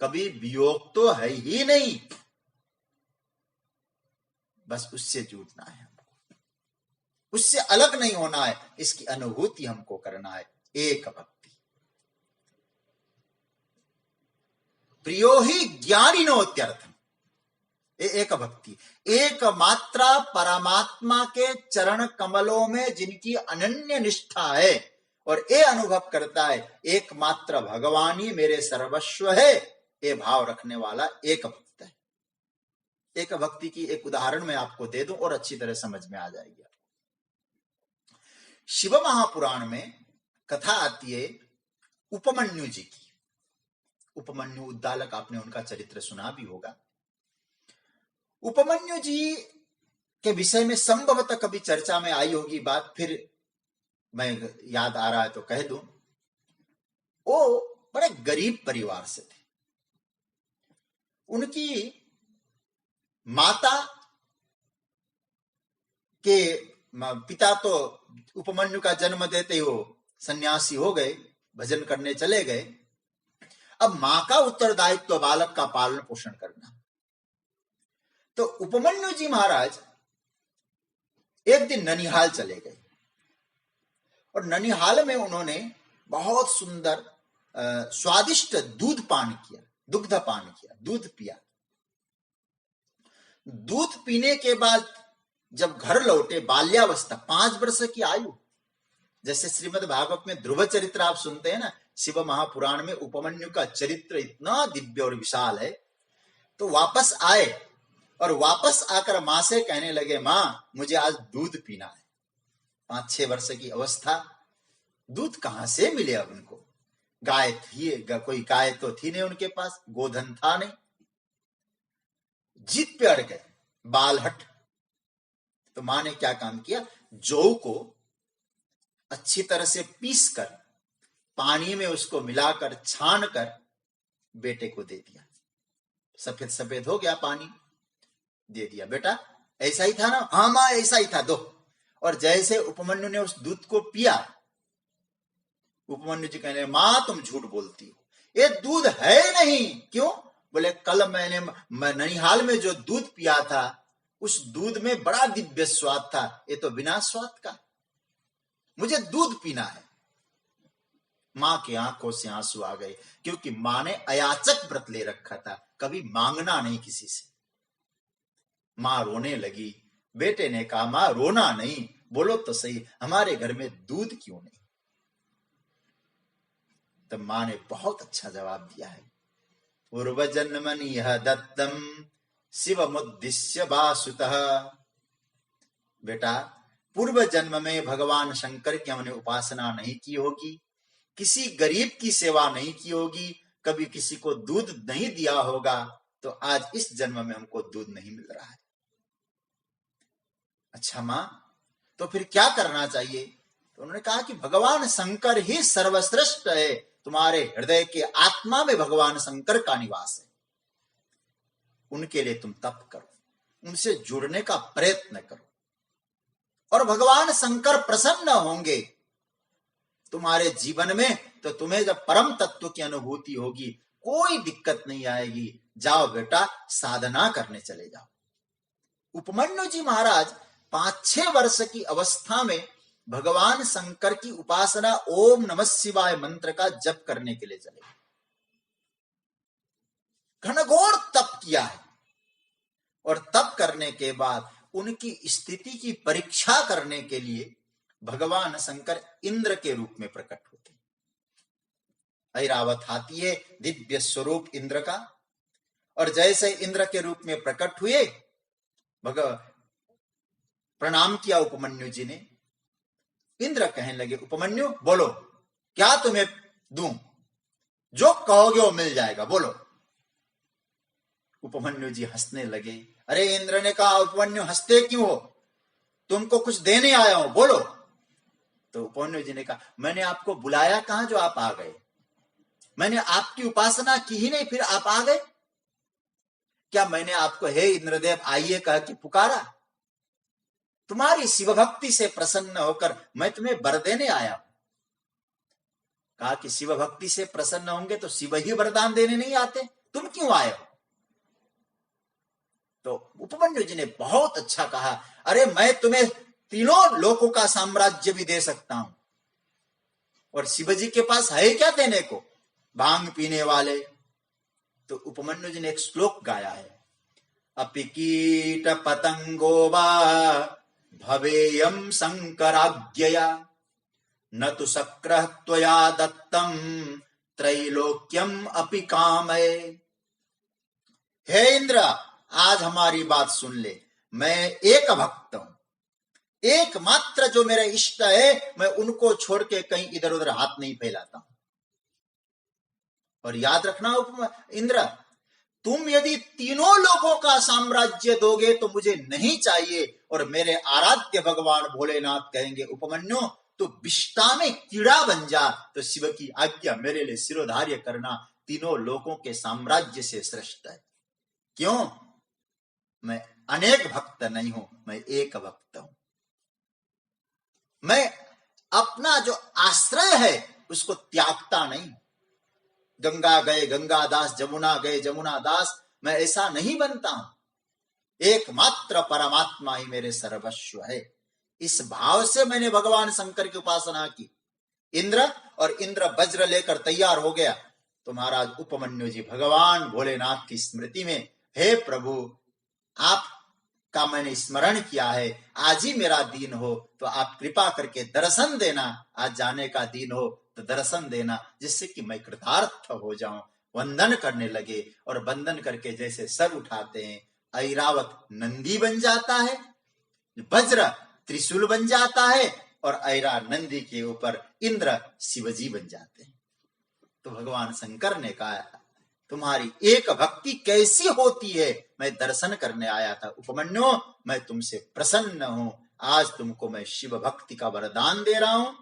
कभी वियोग तो है ही नहीं। बस उससे जुड़ना है हमको, उससे अलग नहीं होना है। इसकी अनुभूति हमको करना है। एक भक्ति। प्रियो ही ज्ञानिनोत्यर्थम, एक भक्ति। एक मात्रा परमात्मा के चरण कमलों में जिनकी अनन्य निष्ठा है और ये अनुभव करता है एकमात्र भगवान ही मेरे सर्वस्व है, ये भाव रखने वाला एक भक्त है। एक भक्ति की एक उदाहरण मैं आपको दे दूं और अच्छी तरह समझ में आ जाएगी। शिव महापुराण में कथा आती है उपमन्यु जी की। उपमन्यु उद्दालक, आपने उनका चरित्र सुना भी होगा। उपमन्यु जी के विषय में संभवतः कभी चर्चा में आई होगी बात, फिर मैं याद आ रहा है तो कह दूं। वो बड़े गरीब परिवार से थे। उनकी माता के पिता तो उपमन्यु का जन्म देते ही वो सन्यासी हो गए, भजन करने चले गए। अब मां का उत्तरदायित्व बालक का पालन पोषण करना। तो उपमन्यु जी महाराज एक दिन ननिहाल चले गए और ननिहाल में उन्होंने बहुत सुंदर स्वादिष्ट दुग्ध पान किया, दूध पिया। दूध पीने के बाद जब घर लौटे, बाल्यावस्था 5 वर्ष की आयु, जैसे श्रीमद् भागवत में ध्रुव चरित्र आप सुनते हैं ना, शिव महापुराण में उपमन्यु का चरित्र इतना दिव्य और विशाल है। तो वापस आए और वापस आकर मां से कहने लगे, मां मुझे आज दूध पीना है। 5-6 वर्ष की अवस्था, दूध कहां से मिले अब उनको? गाय थी, कोई गाय तो थी नहीं उनके पास, गोधन था नहीं। जिद पे अड़ गए, बालहट। तो मां ने क्या काम किया, जौ को अच्छी तरह से पीसकर पानी में उसको मिलाकर छानकर बेटे को दे दिया। सफेद सफेद हो गया पानी, दे दिया, बेटा ऐसा ही था ना? हाँ माँ ऐसा ही था, दो। और जैसे उपमन्यु ने उस दूध को पिया, उपमन्यु जी कहने, माँ तुम झूठ बोलती हो, ये दूध है नहीं। क्यों? बोले कल मैंने ननिहाल में जो दूध पिया था, उस दूध में बड़ा दिव्य स्वाद था, ये तो बिना स्वाद का, मुझे दूध पीना है। मां की आंखों से आंसू आ गए, क्योंकि मां ने अयाचक व्रत ले रखा था, कभी मांगना नहीं किसी से। मां रोने लगी। बेटे ने कहा, मां रोना नहीं, बोलो तो सही, हमारे घर में दूध क्यों नहीं? तब मां ने बहुत अच्छा जवाब दिया है। पूर्व जन्मनि यह दत्तम शिवमुद्दिश्य वासुतः। बेटा, पूर्व जन्म में भगवान शंकर की हमने उपासना नहीं की होगी, किसी गरीब की सेवा नहीं की होगी, कभी किसी को दूध नहीं दिया होगा, तो आज इस जन्म में हमको दूध नहीं मिल रहा है। अच्छा मां, तो फिर क्या करना चाहिए? तो उन्होंने कहा कि भगवान शंकर ही सर्वश्रेष्ठ है, तुम्हारे हृदय के आत्मा में भगवान शंकर का निवास है, उनके लिए तुम तप करो, उनसे जुड़ने का प्रयत्न करो, और भगवान शंकर प्रसन्न होंगे तुम्हारे जीवन में। तो तुम्हें जब परम तत्व की अनुभूति होगी, कोई दिक्कत नहीं आएगी। जाओ बेटा, साधना करने चले जाओ। उपमन्यु जी महाराज 5-6 वर्ष की अवस्था में भगवान शंकर की उपासना ओम नमः शिवाय मंत्र का जप करने के लिए चले, घनघोर तप किया है। और तप करने के बाद उनकी स्थिति की परीक्षा करने के लिए भगवान शंकर इंद्र के रूप में प्रकट होते। ऐरावत हाथी है दिव्य स्वरूप इंद्र का, और जैसे इंद्र के रूप में प्रकट हुए, प्रणाम किया उपमन्यु जी ने। इंद्र कहने लगे, उपमन्यु बोलो, क्या तुम्हें दूं? जो कहोगे वो मिल जाएगा, बोलो। उपमन्यु जी हंसने लगे। अरे इंद्र ने कहा, उपमन्यु हंसते क्यों हो? तुमको कुछ देने आया हूं, बोलो। तो उपमन्यु जी ने कहा, मैंने आपको बुलाया कहां जो आप आ गए? मैंने आपकी उपासना की ही नहीं, फिर आप आ गए? क्या मैंने आपको हे इंद्रदेव आइए कह के पुकारा? तुम्हारी शिव भक्ति से प्रसन्न होकर मैं तुम्हें वर देने आया हूं। कहा कि शिव भक्ति से प्रसन्न होंगे तो शिव ही वरदान देने नहीं आते, तुम क्यों आए हो? तो उपमन्यु जी ने बहुत अच्छा कहा, अरे मैं तुम्हें तीनों लोकों का साम्राज्य भी दे सकता हूं, और शिव जी के पास है क्या देने को? भांग पीने वाले। तो उपमन्यु जी ने एक श्लोक गाया है, अपि कीट पतंगो वा भवेयम शंकराज्ञया न तु शक्रः त्वया दत्तम त्रैलोक्यम अपि कामये। हे इंद्र, आज हमारी बात सुन ले, मैं एक भक्त हूं, एकमात्र जो मेरा इष्ट है, मैं उनको छोड़ के कहीं इधर उधर हाथ नहीं फैलाता। और याद रखना इंद्र, तुम यदि तीनों लोगों का साम्राज्य दोगे तो मुझे नहीं चाहिए। और मेरे आराध्य भगवान भोलेनाथ कहेंगे, उपमन्यु तो विष्टा में कीड़ा बन जा, तो शिव की आज्ञा मेरे लिए सिरोधार्य करना, तीनों लोगों के साम्राज्य से श्रेष्ठ है। क्यों? मैं अनेक भक्त नहीं हूं, मैं एक भक्त हूं। मैं अपना जो आश्रय है उसको त्यागता नहीं। गंगा गए गंगादास, जमुना गए जमुनादास, मैं ऐसा नहीं बनता हूं। एकमात्र परमात्मा ही मेरे सर्वस्व है। इस भाव से मैंने भगवान शंकर की उपासना की। इंद्र और इंद्र वज्र लेकर तैयार हो गया। तो महाराज उपमन्यु जी भगवान भोलेनाथ की स्मृति में, हे प्रभु, आपका मैंने स्मरण किया है, आज ही मेरा दिन हो तो आप कृपा करके दर्शन देना, आज जाने का दिन हो तो दर्शन देना, जिससे कि मैं कृतार्थ हो जाऊं। वंदन करने लगे, और वंदन करके जैसे सर उठाते हैं, ऐरावत नंदी बन जाता है, वज्र त्रिशूल बन जाता है, और ऐरा नंदी के ऊपर इंद्र शिवजी बन जाते हैं। तो भगवान शंकर ने कहा, तुम्हारी एक भक्ति कैसी होती है, मैं दर्शन करने आया था। उपमन्यु, मैं तुमसे प्रसन्न हूं, आज तुमको मैं शिव भक्ति का वरदान दे रहा हूं,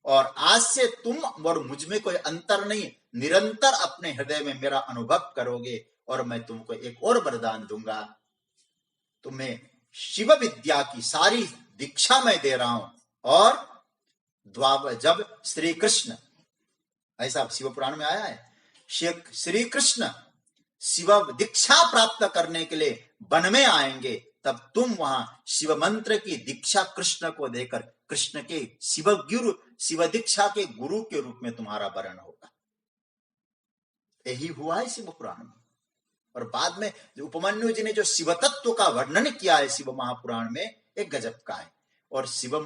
और आज से तुम और मुझ में कोई अंतर नहीं, निरंतर अपने हृदय में मेरा अनुभव करोगे। और मैं तुमको एक और वरदान दूंगा, तुम्हें शिव विद्या की सारी दीक्षा मैं दे रहा हूं। और जब श्री कृष्ण, ऐसा शिव पुराण में आया है, श्री कृष्ण शिव दीक्षा प्राप्त करने के लिए वन में आएंगे, तब तुम वहां शिव मंत्र की दीक्षा कृष्ण को देकर कृष्ण के शिव दीक्षा के गुरु के रूप में तुम्हारा वर्ण होगा। यही हुआ है शिव पुराण में। और बाद में उपमन्यु जी ने जो शिव तत्व का वर्णन किया है शिव महापुराण में, एक गजब का है। और शिव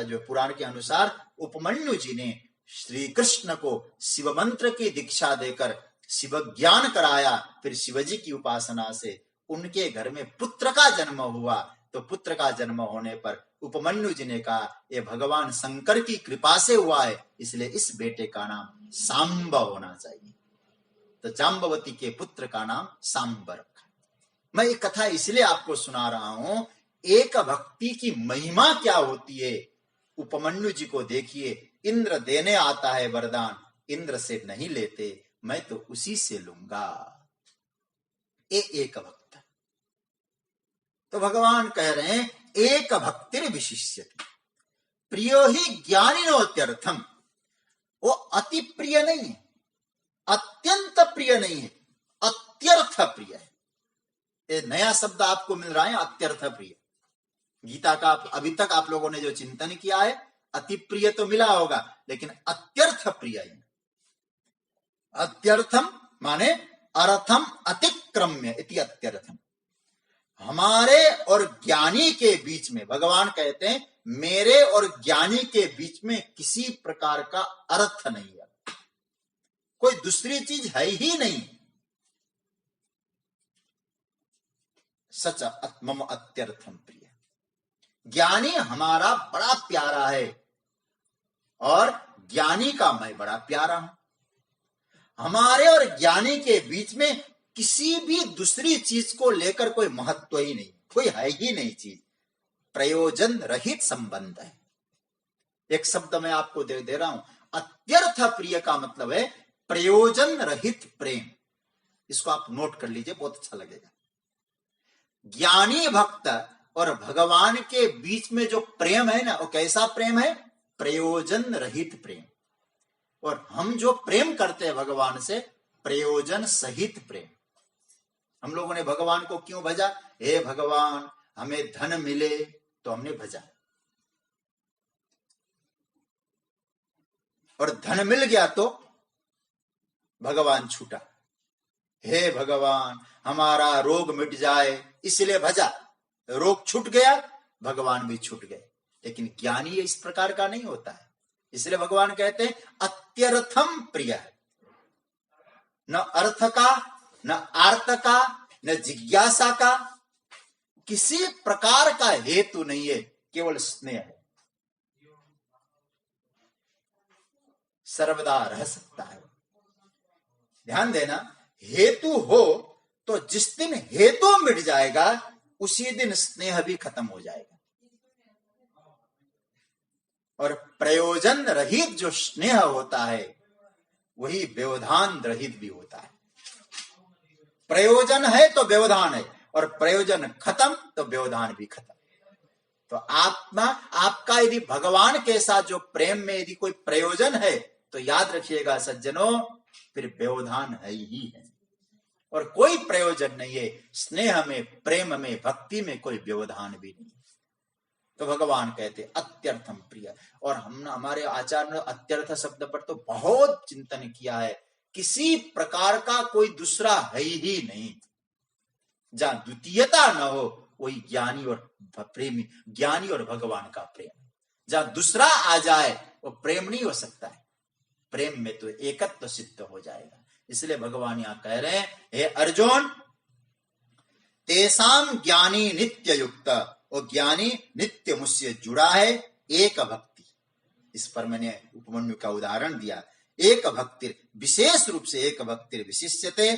जो पुराण के अनुसार उपमन्यु जी ने श्री कृष्ण को शिव मंत्र की दीक्षा देकर शिव ज्ञान कराया। फिर शिवजी की उपासना से उनके घर में पुत्र का जन्म हुआ। तो पुत्र का जन्म होने पर उपमन्यु जी ने कहा, ये भगवान शंकर की कृपा से हुआ है, इसलिए इस बेटे का नाम सांब होना चाहिए। तो जाम्बवती के पुत्र का नाम सांब रखा। मैं ये कथा इसलिए आपको सुना रहा हूं, एक भक्ति की महिमा क्या होती है। उपमन्यु जी को देखिए, इंद्र देने आता है वरदान, इंद्र से नहीं लेते, मैं तो उसी से लूंगा। एक भक्त। तो भगवान कह रहे हैं, एक भक्तिर विशिष्यति प्रियो ही ज्ञानिनोत्यर्थम। वो अति प्रिय नहीं है, अत्यंत प्रिय नहीं है, अत्यर्थ प्रिय है। ये नया शब्द आपको मिल रहा है, अत्यर्थ प्रिय। गीता का अभी तक आप लोगों ने जो चिंतन किया है, अति प्रिय तो मिला होगा, लेकिन अत्यर्थ प्रिय है। अत्यर्थम माने अर्थम अतिक्रम्य इति अत्यर्थम। हमारे और ज्ञानी के बीच में, भगवान कहते हैं मेरे और ज्ञानी के बीच में किसी प्रकार का अर्थ नहीं है, कोई दूसरी चीज है ही नहीं। सच मम अत्यर्थम प्रिय। ज्ञानी हमारा बड़ा प्यारा है और ज्ञानी का मैं बड़ा प्यारा हूं। हमारे और ज्ञानी के बीच में किसी भी दूसरी चीज को लेकर कोई महत्व ही नहीं, कोई है ही नहीं चीज। प्रयोजन रहित संबंध है। एक शब्द मैं आपको दे रहा हूं, अत्यर्थ प्रिय का मतलब है प्रयोजन रहित प्रेम। इसको आप नोट कर लीजिए, बहुत अच्छा लगेगा। ज्ञानी भक्त और भगवान के बीच में जो प्रेम है ना, वो कैसा प्रेम है? प्रयोजन रहित प्रेम। और हम जो प्रेम करते हैं भगवान से, प्रयोजन सहित प्रेम। हम लोगों ने भगवान को क्यों भजा? हे भगवान हमें धन मिले, तो हमने भजा। और धन मिल गया तो भगवान छूटा। हे भगवान हमारा रोग मिट जाए, इसलिए भजा। रोग छूट गया, भगवान भी छूट गए। लेकिन ज्ञानी इस प्रकार का नहीं होता है। इसलिए भगवान कहते हैं अत्यर्थम प्रिय है। न अर्थ का, न आर्त का, न जिज्ञासा का, किसी प्रकार का हेतु नहीं है, केवल स्नेह है। सर्वदा रह सकता है। ध्यान देना, हेतु हो तो जिस दिन हेतु मिट जाएगा, उसी दिन स्नेह भी खत्म हो जाएगा। और प्रयोजन रहित जो स्नेह होता है, वही व्यवधान रहित भी होता है। प्रयोजन है तो व्यवधान है, और प्रयोजन खत्म तो व्यवधान भी खत्म। तो आपका यदि भगवान के साथ जो प्रेम में यदि कोई प्रयोजन है, तो याद रखिएगा सज्जनों, फिर व्यवधान है ही है, और कोई प्रयोजन नहीं है। स्नेह में, प्रेम में, भक्ति में कोई व्यवधान भी नहीं। तो भगवान कहते अत्यर्थम प्रिय। और हमारे आचार्य ने अत्यर्थ शब्द पर तो बहुत चिंतन किया है। किसी प्रकार का कोई दूसरा है ही नहीं। जहां द्वितीयता न हो, वही ज्ञानी और प्रेमी, ज्ञानी और भगवान का प्रेम। जहां दूसरा आ जाए, वो प्रेम नहीं हो सकता है। प्रेम में तो एकत्व सिद्ध हो जाएगा। इसलिए भगवान यहां कह रहे हैं, हे अर्जुन, तेसाम ज्ञानी नित्य युक्त, और ज्ञानी नित्य मुझसे जुड़ा है, एक भक्ति। इस पर मैंने उपमन्यु का उदाहरण दिया। एक भक्ति, विशेष रूप से एक भक्ति विशिष्यते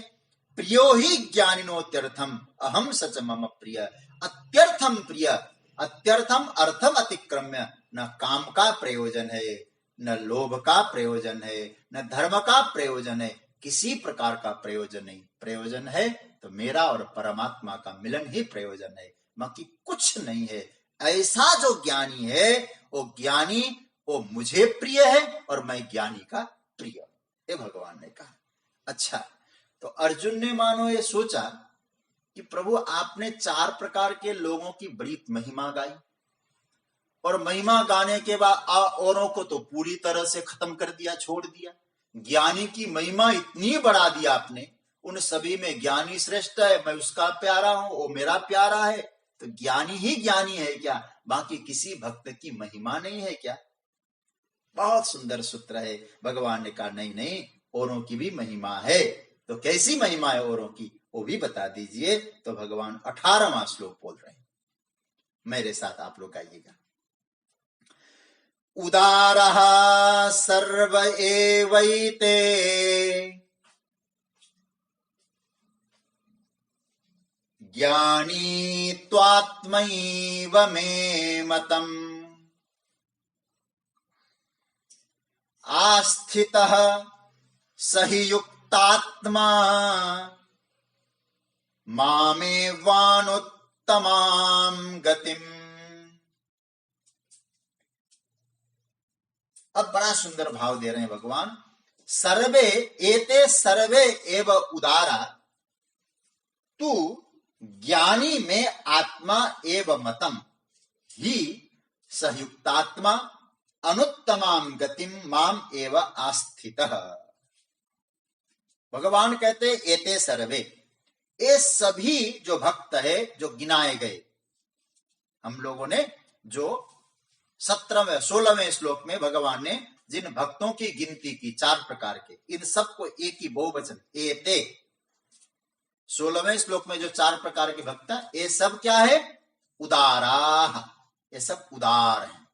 प्रियो ही ज्ञानिनोत्यर्थम अहम सच मम प्रिय। अत्यर्थम प्रिय, अत्यर्थम अर्थम अतिक्रम्य। न काम का प्रयोजन है, न लोभ का प्रयोजन है, न धर्म का प्रयोजन है, किसी प्रकार का प्रयोजन नहीं। प्रयोजन है तो मेरा और परमात्मा का मिलन ही प्रयोजन है। बाकी कुछ नहीं है। ऐसा जो ज्ञानी है वो मुझे प्रिय है और मैं ज्ञानी का प्रिय, ये भगवान ने कहा। अच्छा, तो अर्जुन ने मानो ये सोचा कि प्रभु आपने 4 प्रकार के लोगों की बड़ी महिमा गाई, और महिमा गाने के बाद औरों को तो पूरी तरह से खत्म कर दिया, छोड़ दिया। ज्ञानी की महिमा इतनी बढ़ा दी आपने, उन सभी में ज्ञानी श्रेष्ठ है, मैं उसका प्यारा हूं, वो मेरा प्यारा है, तो ज्ञानी ही ज्ञानी है क्या? बाकी किसी भक्त की महिमा नहीं है क्या? बहुत सुंदर सूत्र है। भगवान ने कहा नहीं नहीं, औरों की भी महिमा है। तो कैसी महिमा है औरों की, वो भी बता दीजिए। तो भगवान 18वां श्लोक बोल रहे हैं, मेरे साथ आप लोग गाइएगा। उदारः सर्व एवैते ज्ञानी त्वात्मैव मे मतम् आस्थितः स हि युक्तात्मा मामेवानुत्तमां गतिम्। अब बड़ा सुंदर भाव दे रहे हैं भगवान। सर्वे एते सर्वे एव उदारा तू ज्ञानी में आत्मा एव मतम ही सयुक्तात्मा अनुत्तमाम गतिम माम एव आस्थितः। भगवान कहते एते सर्वे, ये सभी जो भक्त है, जो गिनाए गए, हम लोगों ने जो 17वें 16वें श्लोक में भगवान ने जिन भक्तों की गिनती की 4 प्रकार के, इन सबको एक ही बहुवचन एते, 16वें श्लोक में जो 4 प्रकार के भक्त हैं, ये सब क्या है? उदाराः, ये सब उदार हैं,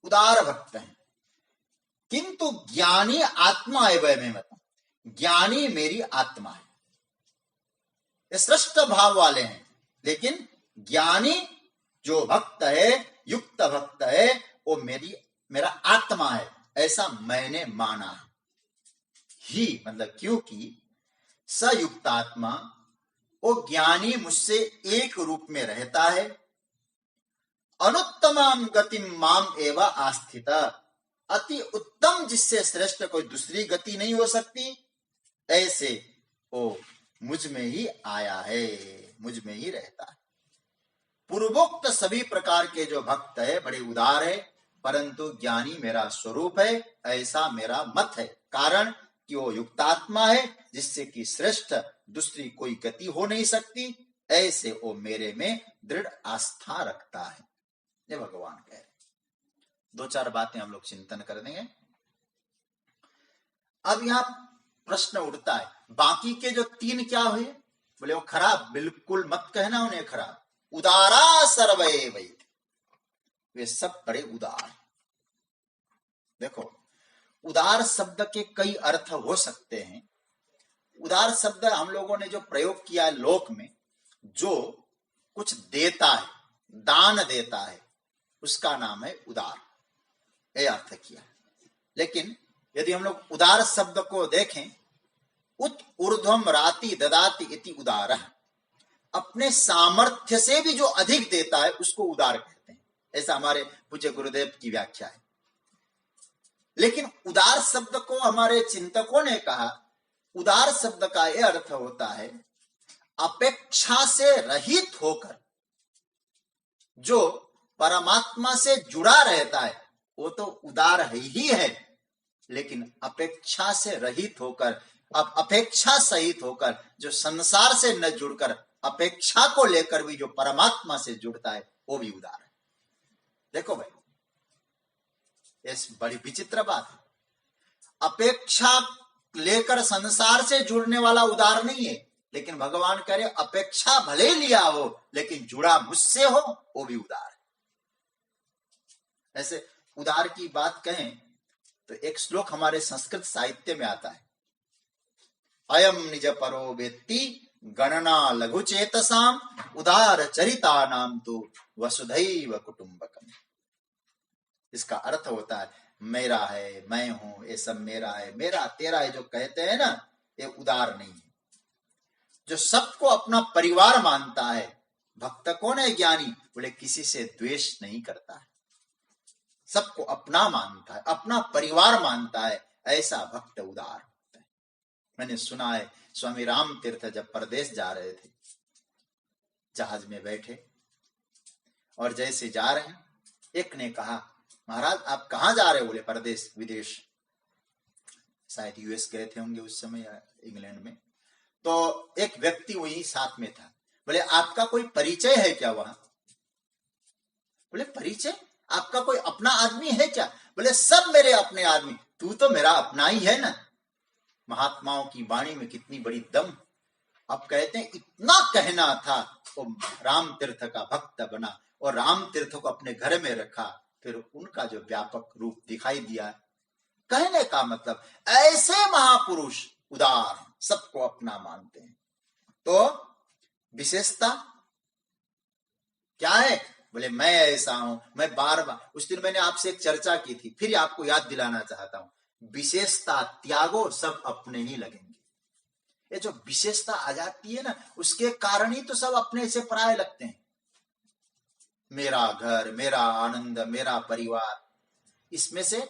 उदार भक्त हैं। किंतु ज्ञानी आत्मा एवं में मत, ज्ञानी मेरी आत्मा है। ये श्रेष्ठ भाव वाले हैं, लेकिन ज्ञानी जो भक्त है, युक्त भक्त है, वो मेरा आत्मा है, ऐसा मैंने माना है। ही मतलब क्योंकि सयुक्तात्मा, वो ज्ञानी मुझसे एक रूप में रहता है। अनुत्तमाम गतिम माम एवा आस्थिता, अति उत्तम जिससे श्रेष्ठ कोई दूसरी गति नहीं हो सकती, ऐसे वो मुझ में ही आया है, मुझ में ही रहता है। पूर्वोक्त सभी प्रकार के जो भक्त है बड़े उदार है, परंतु ज्ञानी मेरा स्वरूप है, ऐसा मेरा मत है। कारण कि वो युक्तात्मा है, जिससे कि श्रेष्ठ दूसरी कोई गति हो नहीं सकती, ऐसे वो मेरे में दृढ़ आस्था रखता है, ये भगवान कह रहे। 2-4 बातें हम लोग चिंतन कर देंगे। अब यहां प्रश्न उठता है, बाकी के जो 3 क्या हुए? बोले वो खराब, बिल्कुल मत कहना उन्हें खराब। उदारा सर्वे वैत, वे सब बड़े उदार हैं। देखो, उदार शब्द के कई अर्थ हो सकते हैं। उदार शब्द हम लोगों ने जो प्रयोग किया है लोक में, जो कुछ देता है, दान देता है, उसका नाम है उदार, ये अर्थ किया। लेकिन यदि हम लोग उदार शब्द को देखें, उत ऊर्ध्वम राति ददाति इति उदारः, अपने सामर्थ्य से भी जो अधिक देता है उसको उदार कहते हैं, ऐसा हमारे पूज्य गुरुदेव की व्याख्या है। लेकिन उदार शब्द को हमारे चिंतकों ने कहा, उदार शब्द का यह अर्थ होता है अपेक्षा से रहित होकर जो परमात्मा से जुड़ा रहता है, वो तो उदार है ही है, लेकिन अपेक्षा से रहित होकर, अब अपेक्षा सहित होकर जो संसार से न जुड़कर अपेक्षा को लेकर भी जो परमात्मा से जुड़ता है, वो भी उदार है। देखो भाई, ये बड़ी विचित्र बात है। अपेक्षा लेकर संसार से जुड़ने वाला उदार नहीं है, लेकिन भगवान कह रहे अपेक्षा भले लिया हो लेकिन जुड़ा मुझसे हो, वो भी उदार है। ऐसे उदार की बात कहें तो एक श्लोक हमारे संस्कृत साहित्य में आता है, अयम निज परो वेत्ति गणना लघु चेतसाम उदार चरिता नाम तो वसुधैव कुटुंबकम। इसका अर्थ होता है मेरा है, मैं हूं, ये सब मेरा है, मेरा तेरा है जो कहते हैं ना, ये उदार नहीं है। जो सबको अपना परिवार मानता है, भक्त कौन है ज्ञानी? बोले किसी से द्वेष नहीं करता है, सबको अपना मानता है, अपना परिवार मानता है, ऐसा भक्त उदार होता है। मैंने सुना है स्वामी राम तीर्थ जब परदेश जा रहे थे, जहाज में बैठे और जैसे जा रहे हैं, एक ने कहा महाराज आप कहाँ जा रहे हो? बोले परदेश, विदेश, शायद यूएस गए थे होंगे उस समय या इंग्लैंड में। तो एक व्यक्ति वही साथ में था, बोले आपका कोई परिचय है क्या वहां? बोले परिचय? आपका कोई अपना आदमी है क्या? बोले सब मेरे अपने आदमी, तू तो मेरा अपना ही है ना। महात्माओं की वाणी में कितनी बड़ी दम। अब कहते हैं इतना कहना था, वो राम तीर्थ का भक्त बना और राम तीर्थ को अपने घर में रखा, फिर उनका जो व्यापक रूप दिखाई दिया। कहने का मतलब ऐसे महापुरुष उदार, सबको अपना मानते हैं। तो विशेषता क्या है? बोले मैं ऐसा हूं, मैं बार बार, उस दिन मैंने आपसे एक चर्चा की थी, फिर आपको याद दिलाना चाहता हूं, विशेषता त्यागो सब अपने ही लगेंगे। ये जो विशेषता आ जाती है ना, उसके कारण ही तो सब अपने से पराये लगते हैं। मेरा घर, मेरा आनंद, मेरा परिवार, इसमें से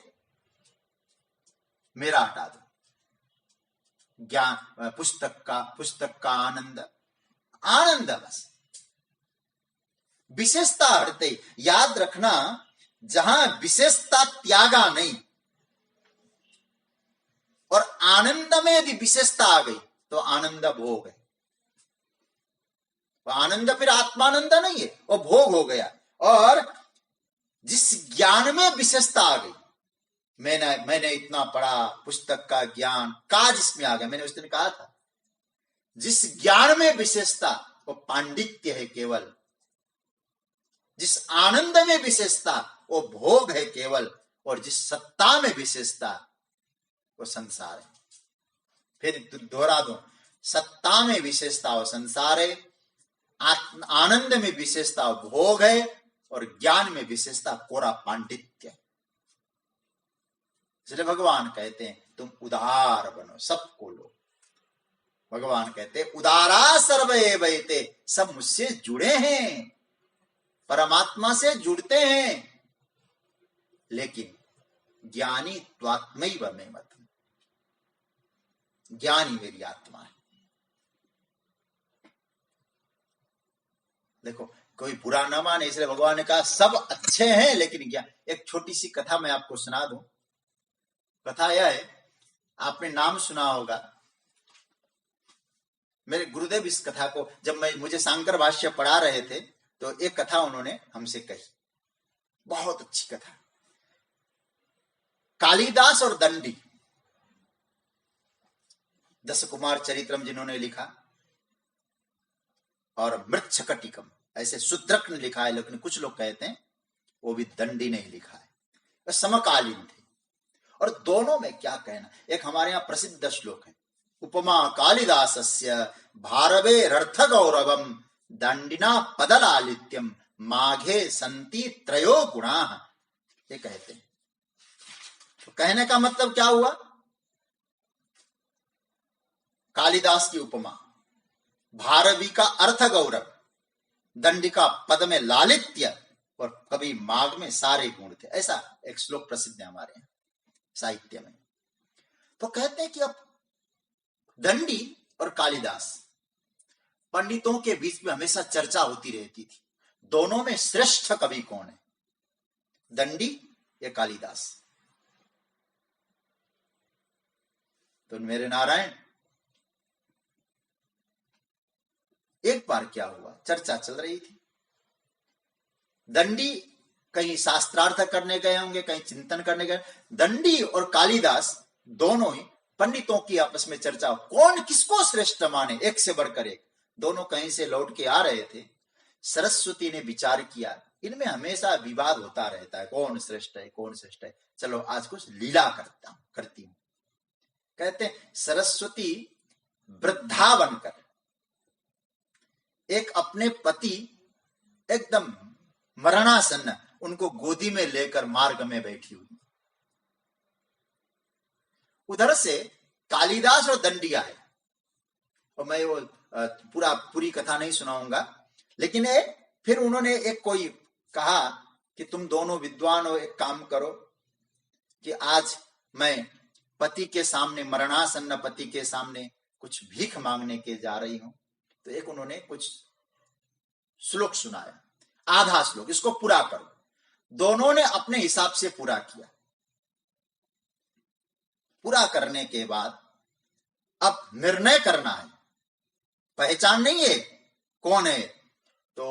मेरा हटा दो। ज्ञान, पुस्तक का आनंद, आनंद बस, विशेषता हटते। याद रखना, जहां विशेषता त्यागा नहीं और आनंद में यदि विशेषता आ गई तो आनंद भोग है। वो आनंद फिर आत्मानंद नहीं है, वो भोग हो गया। और जिस ज्ञान में विशेषता आ गई, मैंने इतना पढ़ा, पुस्तक का ज्ञान, काज इसमें आ गया। मैंने उस दिन कहा था, जिस ज्ञान में विशेषता वो पांडित्य है केवल, जिस आनंद में विशेषता वो भोग है केवल, और जिस सत्ता में विशेषता वो संसार है। फिर दोहरा दो, सत्ता में विशेषता वो संसार है, आनंद में विशेषता भोग है, और ज्ञान में विशेषता कोरा पांडित्य है। इसलिए भगवान कहते हैं तुम उदार बनो, सबको लो। भगवान कहते हैं उदारा सर्वे वैते, सब मुझसे जुड़े हैं, परमात्मा से जुड़ते हैं, लेकिन ज्ञानी त्वात्मैव में मत, ज्ञानी मेरी आत्मा है। देखो कोई बुरा न माने, इसलिए भगवान ने कहा सब अच्छे हैं लेकिन ज्ञान। एक छोटी सी कथा मैं आपको सुना दूं। कथा यह है, आपने नाम सुना होगा, मेरे गुरुदेव इस कथा को, जब मुझे शांकर भाष्य पढ़ा रहे थे तो एक कथा उन्होंने हमसे कही, बहुत अच्छी कथा। कालिदास और दंडी, दश कुमार चरित्रम जिन्होंने लिखा, और मृच्छकटिकम, ऐसे शूद्रक ने लिखा है, लेकिन कुछ लोग कहते हैं वो भी दंडी ने लिखा है। वे समकालीन थे, और दोनों में क्या कहना। एक हमारे यहाँ प्रसिद्ध श्लोक है, उपमा कालिदासस्य भारवे रर्थ गौरवम दंडिना पदलालित्यम माघे संति त्रयो गुणा, ये कहते हैं। तो कहने का मतलब क्या हुआ? कालिदास की उपमा, भारवी का अर्थ गौरव, दंडी का पद में लालित्य, और कभी माघ में सारे गुण थे। ऐसा एक श्लोक प्रसिद्ध है हमारे यहाँ साहित्य में। तो कहते हैं कि अब दंडी और कालिदास, पंडितों के बीच में हमेशा चर्चा होती रहती थी, दोनों में श्रेष्ठ कवि कौन है, दंडी या कालिदास। तो मेरे नारायण, एक बार क्या हुआ, चर्चा चल रही थी, दंडी कहीं शास्त्रार्थ करने गए होंगे, कहीं चिंतन करने गए। दंडी और कालिदास दोनों ही पंडितों की आपस में चर्चा, कौन किसको श्रेष्ठ माने, एक से बढ़कर एक। दोनों कहीं से लौट के आ रहे थे, सरस्वती ने विचार किया, इनमें हमेशा विवाद होता रहता है, कौन श्रेष्ठ है, कौन श्रेष्ठ है, चलो आज कुछ लीला करती हूं। कहते हैं सरस्वती वृद्धा बनकर एक अपने पति एकदम मरणासन्न, उनको गोदी में लेकर मार्ग में बैठी हुई। उधर से कालिदास और दंडी आए, और मैं वो पूरी कथा नहीं सुनाऊंगा, लेकिन फिर उन्होंने एक कोई कहा कि तुम दोनों विद्वान हो, एक काम करो कि आज मैं पति के सामने, मरणासन्न पति के सामने कुछ भीख मांगने के जा रही हूं। तो एक उन्होंने कुछ श्लोक सुनाया, आधा श्लोक, इसको पूरा करो। दोनों ने अपने हिसाब से पूरा किया। पूरा करने के बाद अब निर्णय करना है, पहचान नहीं है कौन है। तो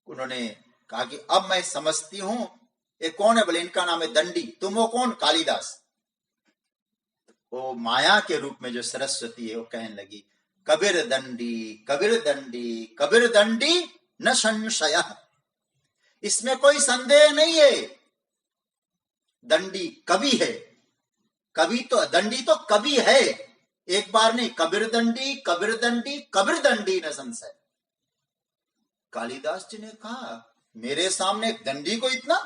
उन्होंने कहा कि अब मैं समझती हूं ये कौन है। बोले इनका नाम है दंडी। तुम हो कौन? कालिदास। वो माया के रूप में जो सरस्वती है वो कहने लगी, कबीर दंडी, कबीर दंडी, कबीर दंडी न संशय। इसमें कोई संदेह नहीं है, दंडी कवि है। कवि तो, दंडी तो कवि है। एक बार नहीं, कबीर दंडी, कबीर दंडी, कबीर दंडी न संशय। कालिदास जी ने कहा मेरे सामने एक दंडी को इतना।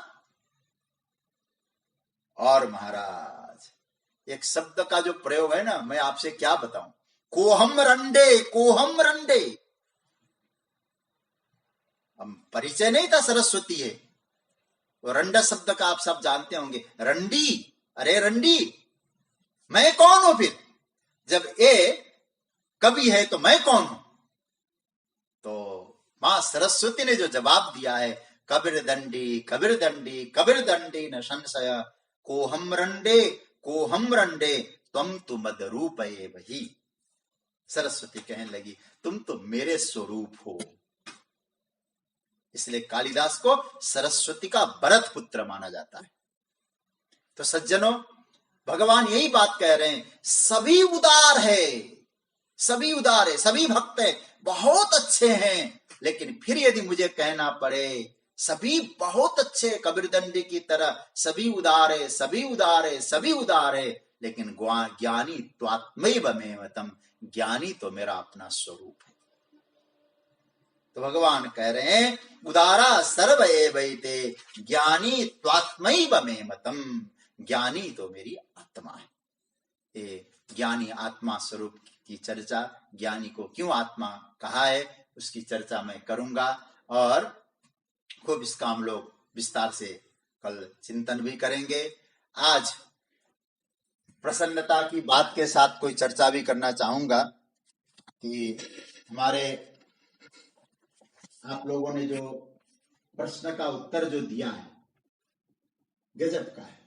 और महाराज एक शब्द का जो प्रयोग है ना, मैं आपसे क्या बताऊं, कोहम रंडे, कोहम रंडे। हम परिचय नहीं था सरस्वती है। रंडा शब्द का आप सब जानते होंगे, रंडी। अरे रंडी, मैं कौन हूं फिर? जब ए कवि है तो मैं कौन हूं? तो मां सरस्वती ने जो जवाब दिया है, कबीर दंडी, कबीर दंडी, कबीर दंडी न संशय, कोहम रंडे, कोहम रंडे, तुम तो मद रूप है वही। सरस्वती कहने लगी तुम तो मेरे स्वरूप हो। इसलिए कालिदास को सरस्वती का भरत पुत्र माना जाता है। तो सज्जनों, भगवान यही बात कह रहे हैं, सभी उदार है, सभी उदार है, सभी भक्त है, बहुत अच्छे हैं। लेकिन फिर यदि मुझे कहना पड़े, सभी बहुत अच्छे कबीर दंडी की तरह, सभी उदार है, सभी उदार है, सभी उदार है, लेकिन ज्ञानी त्वात्मैव मेवतम, ज्ञानी तो मेरा अपना स्वरूप है। तो भगवान कह रहे हैं उदारा सर्व एवैते ज्ञानी त्वात्मैव मेवतम, ज्ञानी तो मेरी आत्मा है। ये ज्ञानी आत्मा स्वरूप की चर्चा, ज्ञानी को क्यों आत्मा कहा है, उसकी चर्चा मैं करूंगा। और खूब इसका हम लोग विस्तार से कल चिंतन भी करेंगे। आज प्रसन्नता की बात के साथ कोई चर्चा भी करना चाहूंगा कि हमारे आप लोगों ने जो प्रश्न का उत्तर जो दिया है, गजब का है।